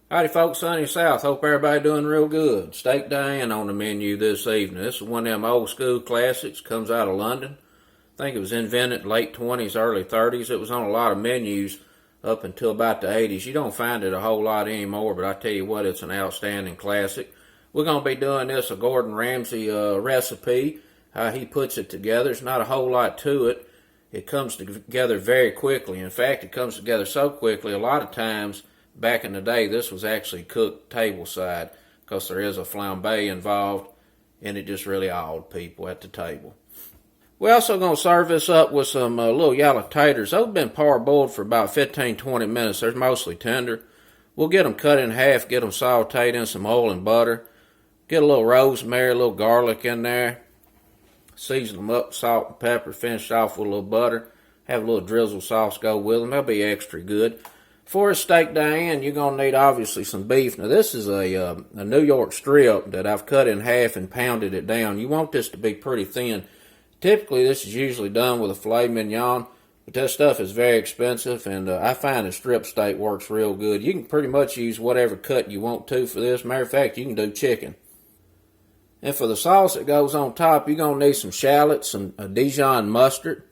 Howdy folks, sunny south. Hope everybody doing real good. Steak Diane on the menu this evening. This is one of them old school classics. Comes out of London. I think it was invented late 20s, early 30s. It was on a lot of menus up until about the 80s. You don't find it a whole lot anymore, but I tell you what, it's an outstanding classic. We're going to be doing this a Gordon Ramsay recipe. How he puts it together. There's not a whole lot to it. It comes together very quickly. In fact, it comes together so quickly, a lot of times back in the day, this was actually cooked table side because there is a flambe involved, and it just really awed people at the table. We're also going to serve this up with some little yellow taters. Those have been parboiled for about 15-20 minutes. They're mostly tender. We'll get them cut in half, get them sauteed in some oil and butter. Get a little rosemary, a little garlic in there. Season them up, salt and pepper, finish off with a little butter. Have a little drizzle sauce go with them. They'll be extra good. For a steak Diane, you're going to need obviously some beef. Now this is a New York strip that I've cut in half and pounded it down. You want this to be pretty thin. Typically this is usually done with a filet mignon, but that stuff is very expensive, and I find a strip steak works real good. You can pretty much use whatever cut you want to for this. Matter of fact, you can do chicken. And for the sauce that goes on top, you're going to need some shallots, some Dijon mustard.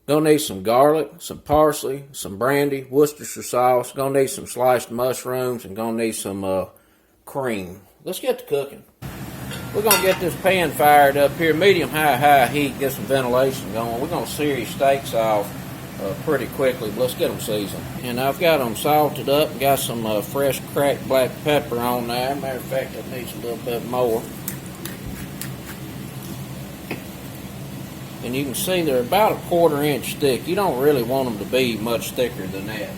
Gonna need some garlic, some parsley, some brandy, Worcestershire sauce. Gonna need some sliced mushrooms, and gonna need some cream. Let's get to cooking. We're gonna get this pan fired up here, medium-high heat, get some ventilation going. We're gonna sear these steaks off pretty quickly, but let's get them seasoned. And I've got them salted up and got some fresh cracked black pepper on there. Matter of fact, it needs a little bit more. And you can see they're about a 1/4 inch thick. You don't really want them to be much thicker than that.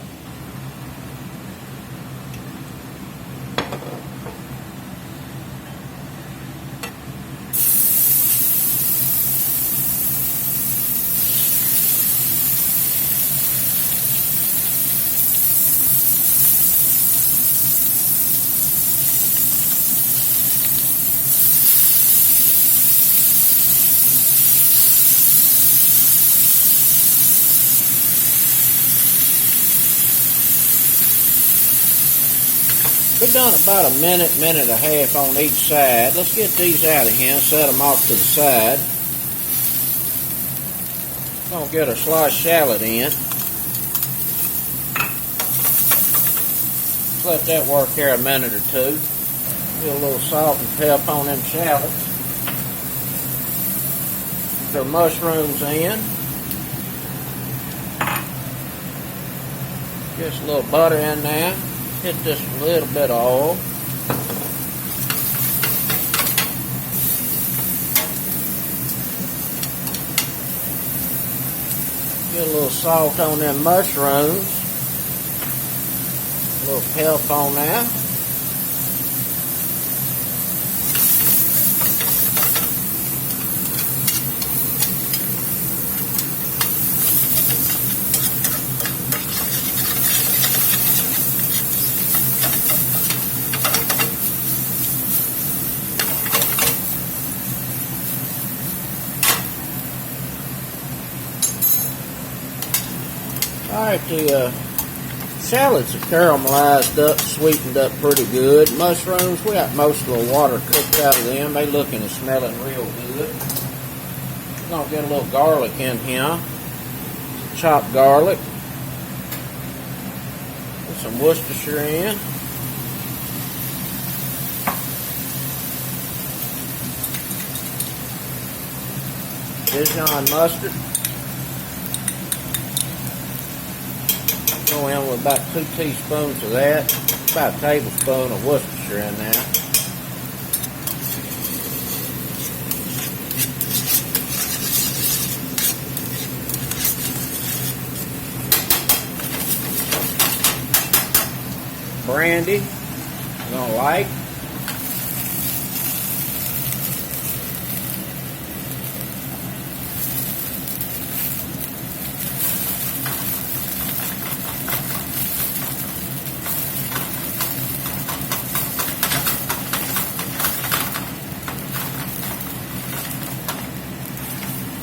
We've done about a minute and a half on each side. Let's get these out of here and set them off to the side. We're going to get our sliced shallot in. Let's let that work here a minute or two. Get a little salt and pepper on them shallots. Put our mushrooms in. Just a little butter in there. Hit this with a little bit of oil. Get a little salt on them mushrooms. A little pepper on that. Alright, the shallots are caramelized up, sweetened up pretty good. Mushrooms, we got most of the water cooked out of them. They looking and smelling real good. We're going to get a little garlic in here. Chopped garlic. Put some Worcestershire in. Dijon mustard. Go in with about 2 teaspoons of that, about a tablespoon of Worcestershire in there. Brandy, you're gonna like.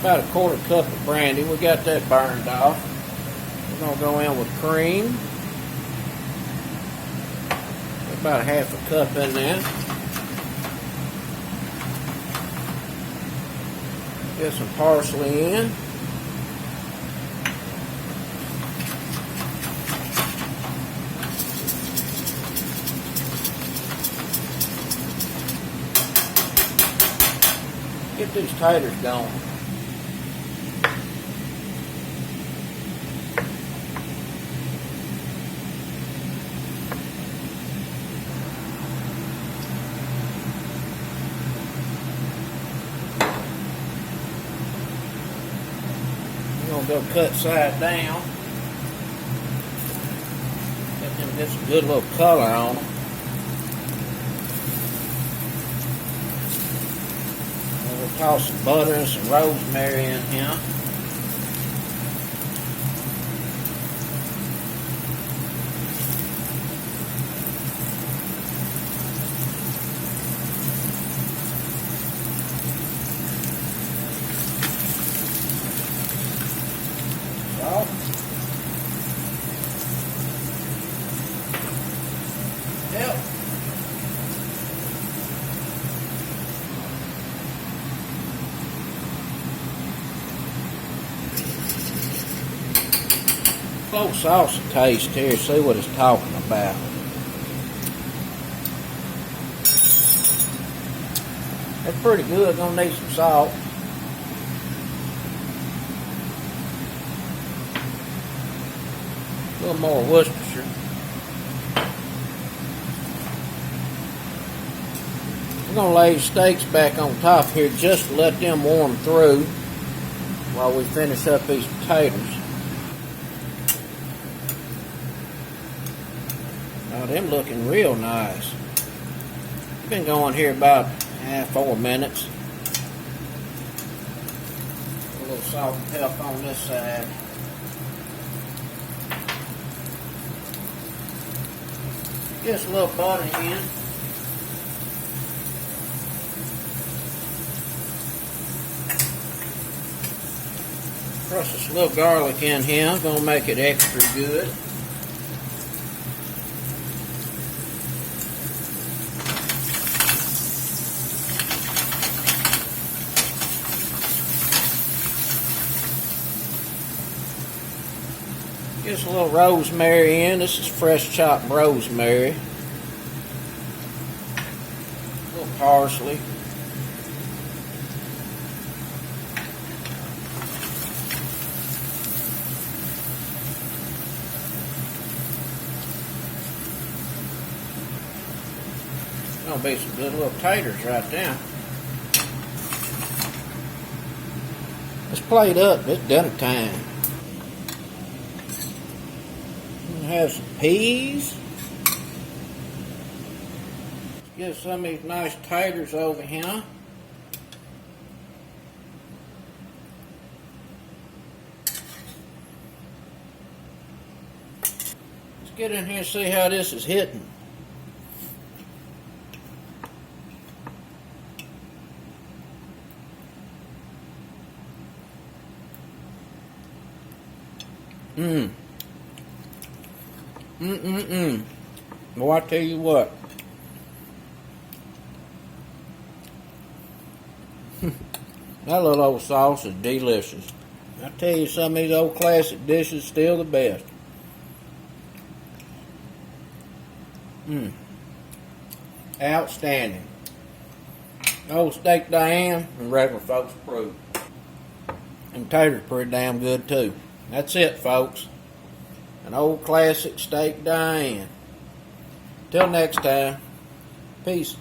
About a 1/4 cup of brandy. We got that burned off. We're going to go in with cream. about a half a cup in there. Get some parsley in. Get these taters going. We're going to go cut side down. Let them get some good little color on them. And we'll toss some butter and some rosemary in here. Salt. Yep. Close sauce a taste here, see what it's talking about. That's pretty good, gonna need some salt. A little more Worcestershire. We're gonna lay the steaks back on top here just to let them warm through while we finish up these potatoes. Now them looking real nice. Been going here about 4 minutes. A little salt and pepper on this side. Just a little butter in. Crush this little garlic in here. Gonna make it extra good. Just a little rosemary in. This is fresh chopped rosemary. A little parsley. Gonna be some good little taters right there. Let's plate up. It's dinner time. Have some peas. Get some of these nice taters over here. Let's get in here and see how this is hitting. Well, I tell you what. That little old sauce is delicious. I tell you, some of these old classic dishes still the best. Outstanding. Old steak Diane and regular folks approve. And taters pretty damn good too. That's it, folks. An old classic steak Diane. Till next time, peace.